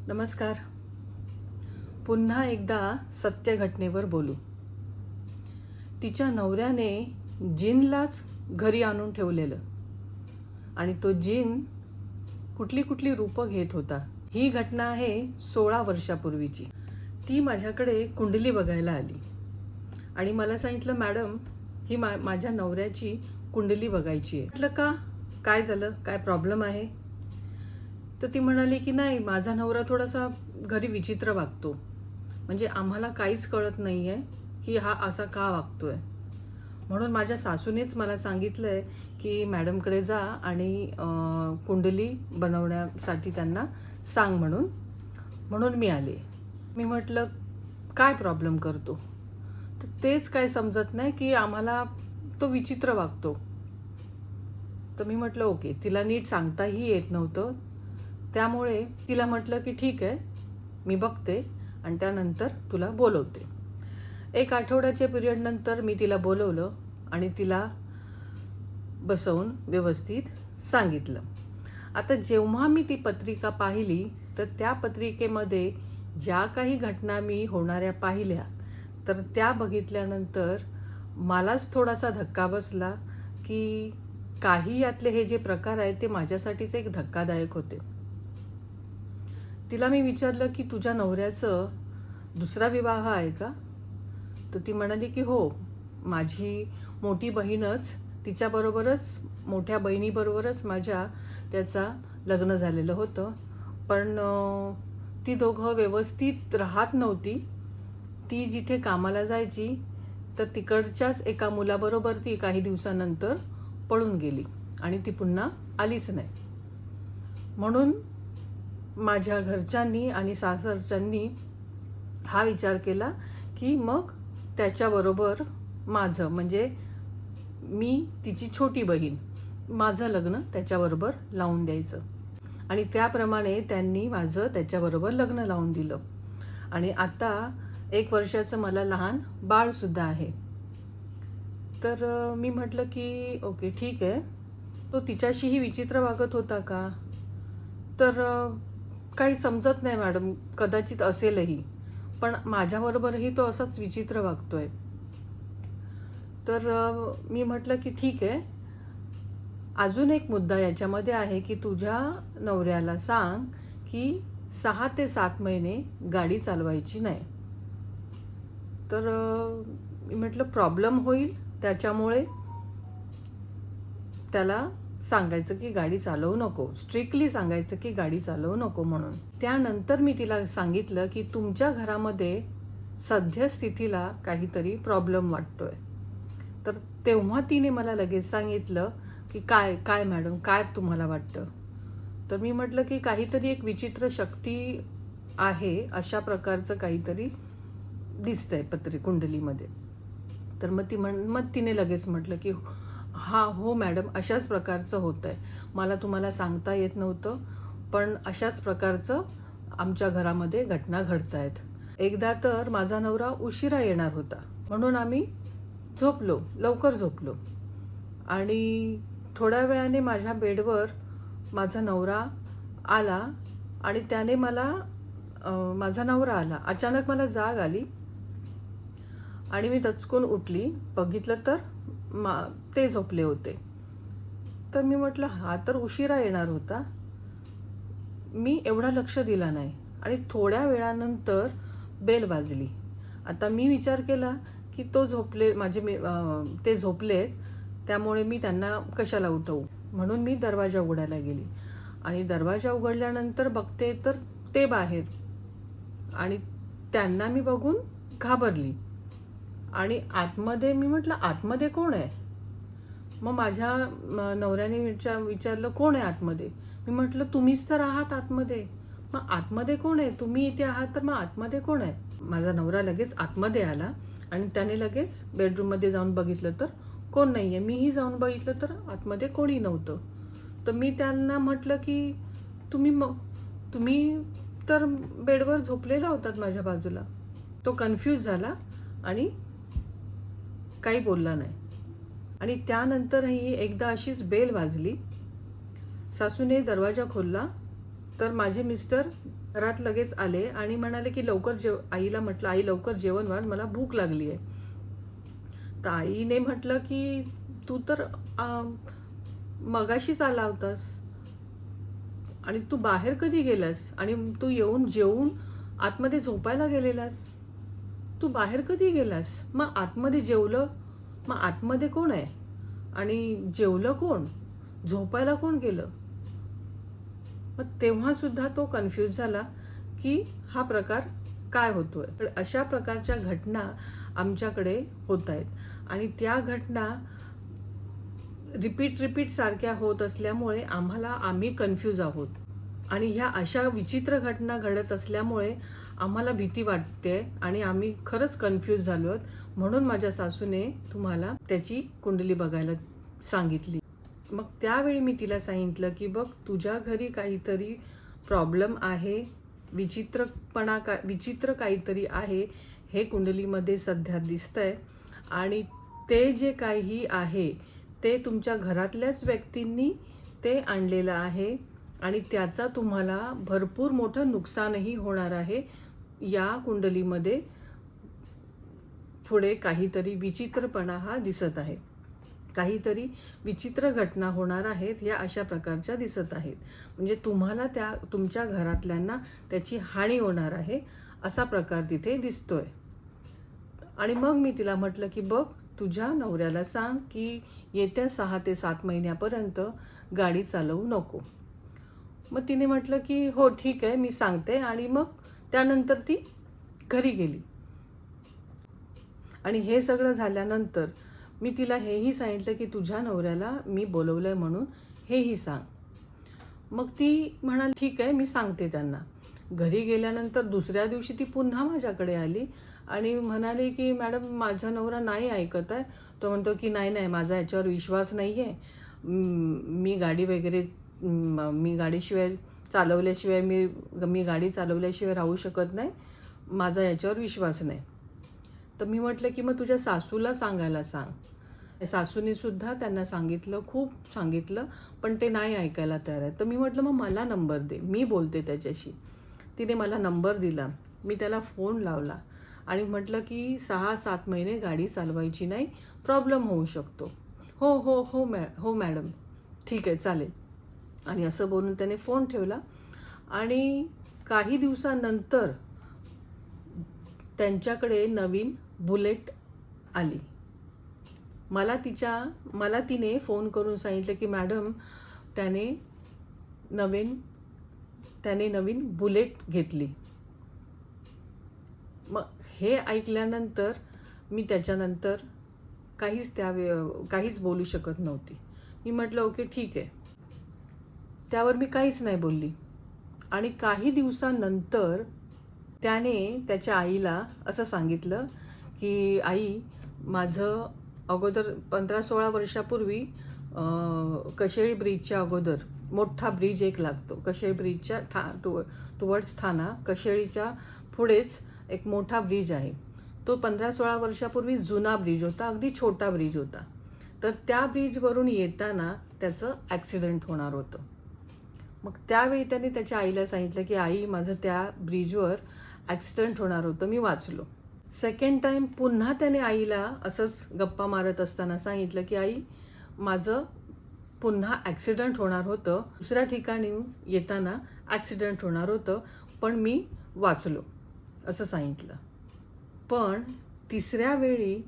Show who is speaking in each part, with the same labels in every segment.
Speaker 1: नमस्कार. पुन्हा एकदा सत्य घटनेवर बोलू. तिच्या नवऱ्याने जिनलाच घरी आणून ठेवलेलं आणि तो जिन कुठली कुठली रूपं घेत होता. ही घटना आहे 16 वर्षापूर्वीची. ती माझ्याकडे कुंडली बघायला आली आणि मला सांगितलं, मॅडम ही माझ्या नवऱ्याची कुंडली बघायची आहे. म्हटलं का, काय झालं, काय प्रॉब्लेम आहे? तर ती म्हणाली की नाही, माझा नवरा थोडासा घरी विचित्र वागतो, म्हणजे आम्हाला काहीच कळत नाही आहे की हा असा का वागतोय. म्हणून माझ्या सासूनेच मला सांगितलं आहे की मॅडमकडे जा आणि कुंडली बनवण्यासाठी त्यांना सांग म्हणून मी आले. मी म्हटलं काय प्रॉब्लेम करतो, तर तेच काय समजत नाही की आम्हाला तो विचित्र वागतो. तर मी म्हटलं ओके, तिला नीट सांगताही येत नव्हतं, त्यामुळे तिला म्हटलं की ठीक आहे, मी बघते आणि त्यानंतर तुला बोलवते. 1 आठवड्याच्या पिरियडनंतर मी तिला बोलवलं आणि तिला बसवून व्यवस्थित सांगितलं. आता जेव्हा मी ती पत्रिका पाहिली तर त्या पत्रिकेमध्ये ज्या काही घटना मी होणाऱ्या पाहिल्या, तर त्या बघितल्यानंतर मलाच थोडासा धक्का बसला की काही यातले हे जे प्रकार आहेत ते माझ्यासाठीच एक धक्कादायक होते. तिला मी विचारलं की तुझ्या नवऱ्याचं दुसरा विवाह आहे का? तर ती म्हणाली की हो, माझी मोठी बहीणच, तिच्याबरोबरच, मोठ्या बहिणीबरोबरच त्याचा लग्न झालेलं होतं. पण ती दोघं व्यवस्थित राहत नव्हती. ती जिथे कामाला जायची तर तिकडच्याच एका मुलाबरोबर ती काही दिवसानंतर पळून गेली आणि ती पुन्हा आलीच नाही. म्हणून माझ्या घरच्यांनी आणि सासरच्यांनी हा विचार केला की मग त्याच्याबरोबर माझं, म्हणजे मी तिची छोटी बहीण, माझं लग्न त्याच्याबरोबर लावून द्यायचं. आणि त्याप्रमाणे त्यांनी माझं त्याच्याबरोबर लग्न लावून दिलं. आणि आता 1 वर्षाचं मला लहान बाळसुद्धा आहे. तर मी म्हटलं की ओके ठीक आहे, तो तिच्याशीही विचित्र वागत होता का? तर काही समजत नाही मॅडम, कदाचित असेलही, पण माझ्याबरोबरही तो असाच विचित्र वागतोय. तर मी म्हटलं की ठीक आहे, अजून एक मुद्दा याच्यामध्ये आहे की तुझ्या नवऱ्याला सांग की 6 ते 7 महिने गाडी चालवायची नाही. तर मी म्हटलं प्रॉब्लेम होईल, त्याच्यामुळे त्याला सांगायचं की गाडी चालवू नको, स्ट्रिक्टली सांगायचं की गाडी चालवू नको म्हणून. त्यानंतर मी तिला सांगितलं की तुमच्या घरामध्ये सद्यस्थितीला काहीतरी प्रॉब्लेम वाटतोय. तर तेव्हा तिने मला लगेच सांगितलं की काय काय मॅडम, काय तुम्हाला वाटतं? तर मी म्हटलं की काहीतरी एक विचित्र शक्ती आहे, अशा प्रकारचं काहीतरी दिसतंय कुंडलीमध्ये. तर मग तिने लगेच म्हटलं की हा हो मॅडम, अशाच प्रकारचं होतं आहे. मला तुम्हाला सांगता येत नव्हतं, पण अशाच प्रकारचं आमच्या घरामध्ये घटना घडत आहेत. एकदा तर माझा नवरा उशिरा येणार होता, म्हणून आम्ही लवकर झोपलो आणि थोड्या वेळाने माझ्या बेडवर माझा नवरा आला आणि त्याने माझा नवरा आला. अचानक मला जाग आली आणि मी दचकून उठली. बघितलं तर ते झोपले होते. तर मी म्हटलं हा तर उशिरा येणार होता. मी एवढा लक्ष दिला नाही आणि थोड्या वेळानंतर बेल वाजली. आता मी विचार केला की ते झोपलेत, त्यामुळे मी त्यांना कशाला उठवू, म्हणून मी दरवाजा उघडायला गेली आणि दरवाजा उघडल्यानंतर बघते तर ते बाहेर, आणि त्यांना मी बघून घाबरली आणि आतमध्ये मी म्हटलं आतमध्ये कोण आहे? मग माझ्या नवऱ्याने विचारलं कोण आहे आतमध्ये? मी म्हटलं तुम्हीच तर आहात आतमध्ये. मग आतमध्ये कोण आहे? तुम्ही इथे आहात तर मग आतमध्ये कोण आहे? माझा नवरा लगेच आतमध्ये आला आणि त्याने लगेच बेडरूममध्ये जाऊन बघितलं तर कोण नाही आहे. मीही जाऊन बघितलं तर आतमध्ये कोणी नव्हतं. तर मी त्यांना म्हटलं की तुम्ही तर बेडवर झोपलेला होतात माझ्या बाजूला. तो कन्फ्यूज झाला आणि काही बोलला नाही. आणि त्यानंतरही एकदा अशीच बेल वाजली. सासूने दरवाजा खोलला तर माझे मिस्टर घरात लगेच आले आणि म्हणाले की लवकर आईला म्हटलं, आई लवकर जेवण वाढ, मला भूक लागली आहे. तर आईने म्हटलं की तू तर मगाशीच आला होतास आणि तू बाहेर कधी गेलास आणि तू येऊन जेवून आतमध्ये झोपायला गेलेलास. तू बाहेर कधी गेलास? मग आतमध्ये जेवलं, मग आतमध्ये कोण आहे आणि जेवलं कोण, झोपायला कोण गेलं? मग तेव्हा सुद्धा तो कन्फ्यूज झाला की हा प्रकार काय होतोय. तर अशा प्रकारच्या घटना आमच्याकडे होत आहेत आणि त्या घटना रिपीट सारख्या होत असल्यामुळे आम्ही कन्फ्यूज आहोत आणि ह्या अशा विचित्र घटना घडत असल्यामुळे आम्हाला भीती वाटते आणि आम्ही खरंच कन्फ्यूज झालो आहोत. म्हणून माझ्या सासूने तुम्हाला त्याची कुंडली बघायला सांगितली. मग त्यावेळी मी तिला सांगितलं की बघ, तुझ्या घरी काहीतरी प्रॉब्लेम आहे, विचित्र काहीतरी आहे, हे कुंडलीमध्ये सध्या दिसतंय आणि ते जे काही आहे ते तुमच्या घरातल्याच व्यक्तींनी ते आणलेलं आहे आणि त्याचा तुम्हाला भरपूर मोठं नुकसानही होणार आहे. या कुंडलीमध्ये पुढे काहीतरी विचित्रपणा हा दिसत आहे, काहीतरी विचित्र घटना होणार आहेत, या अशा प्रकारच्या दिसत आहेत. म्हणजे तुम्हाला तुमच्या घरातल्यांना त्याची हानी होणार आहे, असा प्रकार तिथे दिसतोय. आणि मग मी तिला म्हटलं की बघ, तुझ्या नवऱ्याला सांग की येत्या 6 ते 7 महिन्यापर्यंत गाडी चालवू नको. मग तिने म्हटलं की हो ठीक आहे, मी सांगते. आणि मग त्यानंतर ती घरी गेली. आणि हे सगळं झाल्यानंतर मी तिला हेही सांगितलं की तुझ्या नवऱ्याला मी बोलवलंय म्हणून हेही सांग. मग ती म्हणाली ठीक आहे, मी सांगते त्यांना. घरी गेल्यानंतर दुसऱ्या दिवशी ती पुन्हा माझ्याकडे आली आणि म्हणाली की मॅडम, माझा नवरा नाही ऐकत आहे. तो म्हणतो की नाही, माझा याच्यावर विश्वास नाही आहे. मी गाडीशिवाय चालवल्याशिवाय मी गाडी चालवल्याशिवाय राहू शकत नाही. माझा याच्यावर विश्वास नाही. तर मी म्हटलं की मग तुझ्या सासूला सांगायला सांग. सासूने सुद्धा त्यांना सांगितलं, खूप सांगितलं, पण ते नाही ऐकायला तयार आहे. तर मी म्हटलं मग मला नंबर दे, मी बोलते त्याच्याशी. तिने मला नंबर दिला. मी त्याला फोन लावला आणि म्हटलं की 6-7 महिने गाडी चालवायची नाही, प्रॉब्लेम होऊ शकतो. हो मॅडम, ठीक आहे, चालेल. आणि असं बोलून त्याने फोन ठेवला. आणि काही दिवसानंतर त्यांच्याकडे नवीन बुलेट आली. मला तिने फोन करून सांगितलं की मॅडम, त्याने नवीन बुलेट घेतली. मग हे ऐकल्यानंतर मी त्याच्यानंतर काहीच बोलू शकत नव्हती. मी म्हटलं ओके ठीक आहे. त्यावर मी काहीच नाही बोलली. आणि काही दिवसानंतर त्याने त्याच्या आईला असं सांगितलं की आई, माझं अगोदर 15-16 वर्षापूर्वी कशेळी ब्रिजच्या अगोदर मोठा ब्रिज एक लागतो. कशेळी ब्रिजच्या टुवर्ड्स ठाणा, कशेळीच्या पुढेच एक मोठा ब्रिज आहे. तो 15-16 वर्षापूर्वी जुना ब्रिज होता, अगदी छोटा ब्रिज होता. तर त्या ब्रिजवरून येताना त्याचं ॲक्सिडेंट होणार होतं. मग त्यावेळी त्याने त्याच्या आईला सांगितलं की आई, माझं त्या ब्रिजवर ॲक्सिडेंट होणार होतं, मी वाचलो. सेकंड टाईम पुन्हा त्याने आईला असंच गप्पा मारत असताना सांगितलं की आई, माझं पुन्हा ॲक्सिडेंट होणार होतं, दुसऱ्या ठिकाणी येताना ॲक्सिडेंट होणार होतं, पण मी वाचलो, असं सांगितलं. पण तिसऱ्या वेळी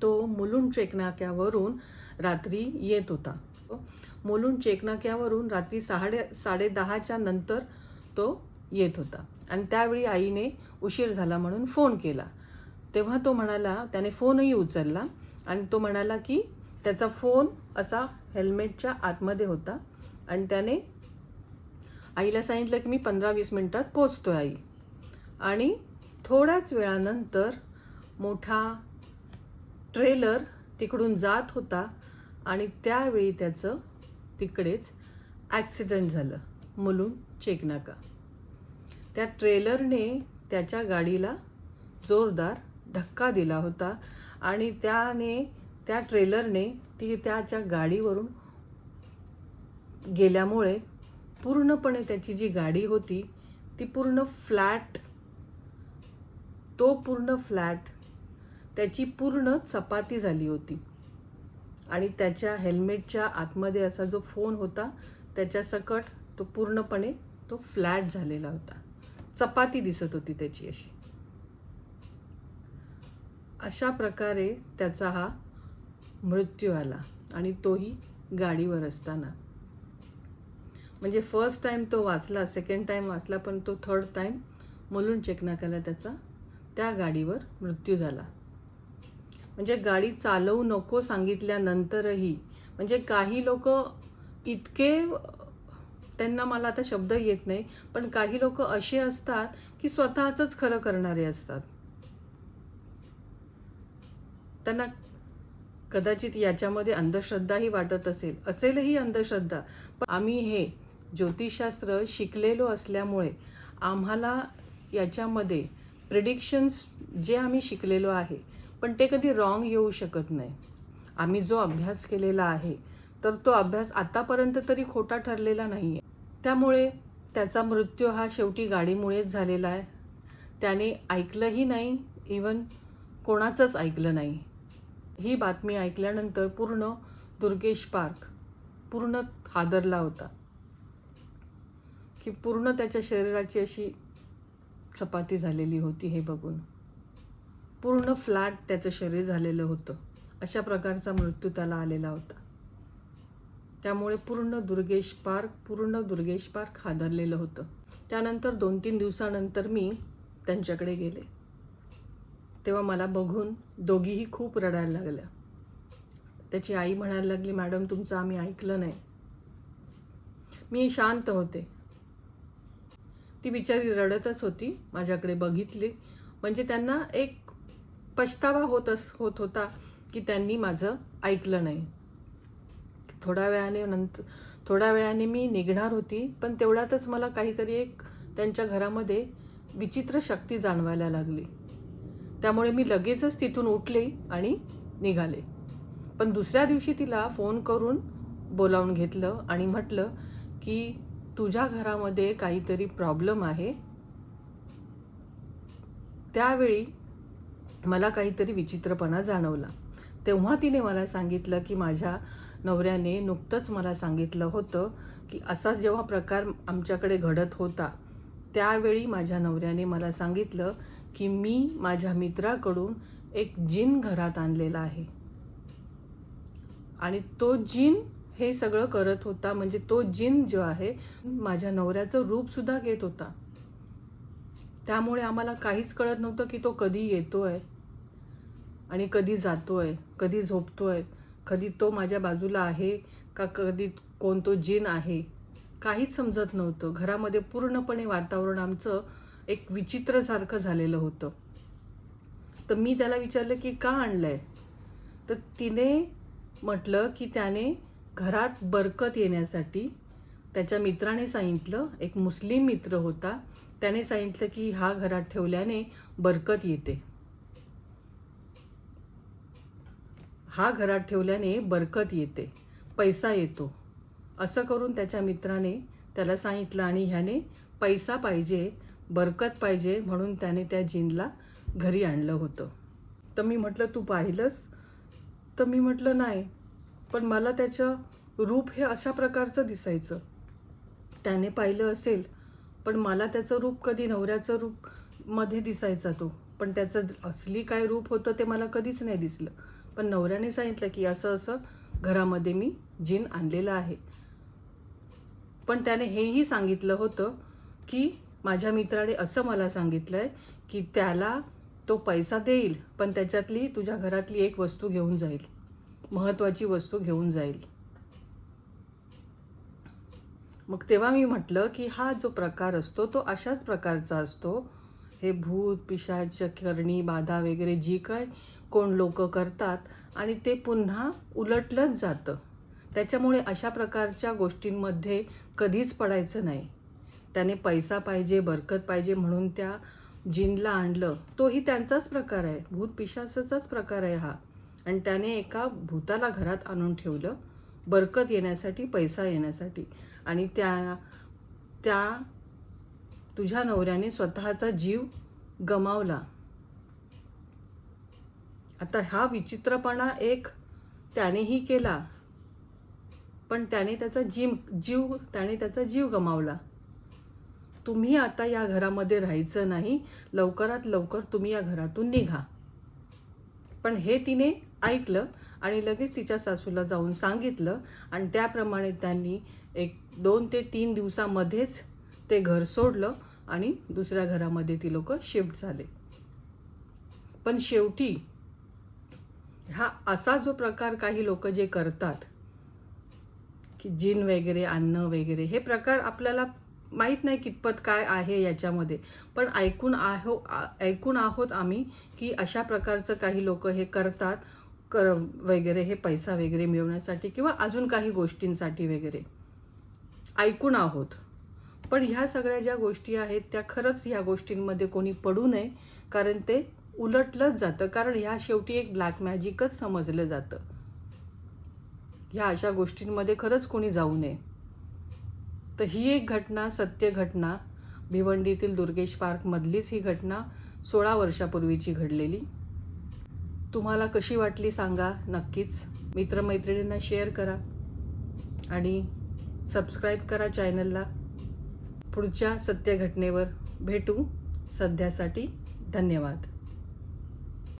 Speaker 1: तो मुलुंड चेकनाक्यावरून रात्री येत होता. मुलुंड चेकनाक्यावरून रात्री 10:30च्या नंतर तो येत होता. आणि त्यावेळी आईने उशीर झाला म्हणून फोन केला. तेव्हा तो म्हणाला, त्याने फोनही उचलला आणि तो म्हणाला की त्याचा फोन असा हेल्मेटच्या आतमध्ये होता आणि त्याने आईला सांगितलं की मी 15-20 मिनिटात पोचतोय आई. आणि थोड्याच वेळानंतर मोठा ट्रेलर तिकडून जात होता आणि त्यावेळी त्याचं तिकडेच ॲक्सिडेंट झालं, मुलुंड चेकनाका. त्या ट्रेलरने त्याच्या गाडीला जोरदार धक्का दिला होता आणि त्या ट्रेलरने त्याच्या गाडीवरून गेल्यामुळे पूर्णपणे त्याची जी गाडी होती ती पूर्ण फ्लॅट, तो पूर्ण फ्लॅट त्याची पूर्ण चपाती झाली होती. आणि त्याच्या हेल्मेटच्या आतमध्ये असा जो फोन होता त्याच्या सकट तो पूर्णपणे तो फ्लॅट झालेला होता. चपाती दिसत होती त्याची अशी. अशा प्रकारे त्याचा हा मृत्यू आला आणि तोही गाडीवर असताना. म्हणजे फर्स्ट टाइम तो वाचला, सेकंड टाइम वाचला, पण तो थर्ड टाइम मुलुंड चेक नाक्याला त्याचा त्या गाडीवर मृत्यू झाला. म्हणजे गाडी चालवू नको सांगितल्यानंतरही, म्हणजे काही लोक इतके, त्यांना मला आता शब्द येत नाही, पण काही लोक असे असतात की स्वतःचंच खरं करणारे असतात. त्यांना कदाचित याच्यामध्ये अंधश्रद्धाही वाटत असेलही अंधश्रद्धा. पण आम्ही हे ज्योतिषशास्त्र शिकलेलो असल्यामुळे आम्हाला याच्यामध्ये प्रेडिक्शन्स जे आम्ही शिकलेलो आहे, पण ते कधी रॉंग येऊ शकत नाही. आम्ही जो अभ्यास केलेला आहे तर तो अभ्यास आतापर्यंत तरी खोटा ठरलेला नाही आहे. त्यामुळे त्याचा मृत्यू हा शेवटी गाडीमुळेच झालेला आहे. त्याने ऐकलंही नाही, इवन कोणाचंच ऐकलं नाही. ही बातमी ऐकल्यानंतर पूर्ण दुर्गेश पार्क पूर्ण हादरला होता की पूर्ण त्याच्या शरीराची अशी चपाती झालेली होती. हे बघून पूर्ण फ्लॅट त्याचं शरीर झालेलं होतं. अशा प्रकारचा मृत्यू त्याला आलेला होता. त्यामुळे पूर्ण दुर्गेश पार्क हादरलेलं होतं. त्यानंतर 2-3 दिवसानंतर मी त्यांच्याकडे गेले. तेव्हा मला बघून दोघीही खूप रडायला लागल्या. त्याची आई म्हणायला लागली, मॅडम तुमचं आम्ही ऐकलं नाही. मी शांत होते. ती बिचारी रडतच होती. माझ्याकडे बघितली म्हणजे त्यांना एक पछतावा होत होता की त्यांनी माझं ऐकलं नाही. थोड्या वेळाने मी निघणार होती, पण तेवढ्यातच मला काहीतरी एक त्यांच्या घरामध्ये विचित्र शक्ती जाणवायला लागली. त्यामुळे मी लगेचच तिथून उठले आणि निघाले. पण दुसऱ्या दिवशी तिला फोन करून बोलावून घेतलं आणि म्हटलं की तुझ्या घरामध्ये काहीतरी प्रॉब्लेम आहे. त्यावेळी मला काहीतरी विचित्रपणा जाणवला. तेव्हा तिने मला सांगितलं की माझ्या नवऱ्याने नुकतंच मला सांगितलं होतं की असा जेव्हा प्रकार आमच्याकडे घडत होता त्यावेळी माझ्या नवऱ्याने मला सांगितलं की मी माझ्या मित्राकडून एक जिन घरात आणलेला आहे आणि तो जिन हे सगळं करत होता. म्हणजे तो जिन जो आहे माझ्या नवऱ्याचं रूपसुद्धा घेत होता. त्यामुळे आम्हाला काहीच कळत नव्हतं की तो कधी येतोय आणि कधी जातोय, कधी झोपतोय, कधी तो माझ्या बाजूला आहे का, कधी कोण तो जिन आहे, काहीच समजत नव्हतं. घरामध्ये पूर्णपणे वातावरण आमचं एक विचित्रसारखं झालेलं होतं. तर मी त्याला विचारलं की का आणलंय? तर तिने म्हटलं की त्याने घरात बरकत येण्यासाठी, त्याच्या मित्राने सांगितलं, एक मुस्लिम मित्र होता, त्याने सांगितलं की हा घरात ठेवल्याने बरकत येते, हा घरात ठेवल्याने बरकत येते, पैसा येतो, असं करून त्याच्या मित्राने त्याला सांगितलं. आणि ह्याने पैसा पाहिजे, बरकत पाहिजे म्हणून त्याने त्या जिनला घरी आणलं होतं. तर मी म्हटलं तू पाहिलंस? तर मी म्हटलं नाही, पण मला त्याचं रूप हे अशा प्रकारचं दिसायचं. त्याने पाहिलं असेल, पण मला त्याचं रूप कधी नवऱ्याचं रूप मध्ये दिसायचा तो, पण त्याचं असली काय रूप होतं ते मला कधीच नाही दिसलं. पण नवऱ्याने सांगितलं की असं असं घरामध्ये मी जिन आणलेलं आहे. पण त्याने हेही सांगितलं होतं की माझ्या मित्राने असं मला सांगितलंय की त्याला तो पैसा देईल, पण त्याच्यातली तुझ्या घरातली एक वस्तू घेऊन जाईल, महत्त्वाची वस्तू घेऊन जाईल. मग तेव्हा मी म्हटलं की हा जो प्रकार असतो तो अशाच प्रकारचा असतो. हे भूत पिशाच करणी बाधा वगैरे जी काय कोण लोक करतात आणि ते पुन्हा उलटलंच जातं. त्याच्यामुळे अशा प्रकारच्या गोष्टींमध्ये कधीच पडायचं नाही. त्याने पैसा पाहिजे, बरकत पाहिजे म्हणून त्या जिनला आणलं, तोही त्यांचाच प्रकार आहे, भूत पिशाचाच प्रकार आहे हा. आणि त्याने एका भूताला घरात आणून ठेवलं बरकत येण्यासाठी, पैसा येण्यासाठी. आणि तुझ्या नवऱ्याने स्वतःचा जीव गमावला. आता हा विचित्रपणा एक त्यानेही केला, पण त्याने त्याचा जीव गमावला. तुम्ही आता या घरामध्ये राहायचं नाही, लवकरात लवकर तुम्ही या घरातून निघा. पण हे तिने ऐकलं आणि लगेच तिच्या सासूला जाऊन सांगितलं आणि त्याप्रमाणे त्यांनी 2 ते 3 दिवसामध्येच ते घर सोडलं आणि दुसऱ्या घरामध्ये ती लोक शिफ्ट झाले. पण शेवटी हा असा जो प्रकार काही लोक जे करतात की जिन वगैरे आणणं वगैरे, हे प्रकार आपल्याला माहीत नाही कितपत काय आहे याच्यामध्ये, पण ऐकून आहोत आम्ही की अशा प्रकारचं काही लोक हे करतात वगैरे, हे पैसा वगैरे मिळवण्यासाठी किंवा अजून काही गोष्टींसाठी वगैरे ऐकून आहोत. पण ह्या सगळ्या ज्या गोष्टी आहेत त्या खरंच ह्या गोष्टींमध्ये कोणी पडू नये, कारण ते उलटलंच जातं. कारण ह्या शेवटी एक ब्लॅक मॅजिकच समजलं जातं. ह्या अशा गोष्टींमध्ये खरंच कोणी जाऊ नये. तर ही एक घटना, सत्य घटना, भिवंडीतील दुर्गेश पार्कमधलीच ही घटना 16 वर्षापूर्वीची घडलेली. तुम्हाला कशी वाटली सांगा नक्कीच. मित्रमैत्रिणींना शेअर करा आणि सबस्क्राईब करा चॅनलला. पुढच्या सत्य घटनेवर भेटू. सध्यासाठी धन्यवाद.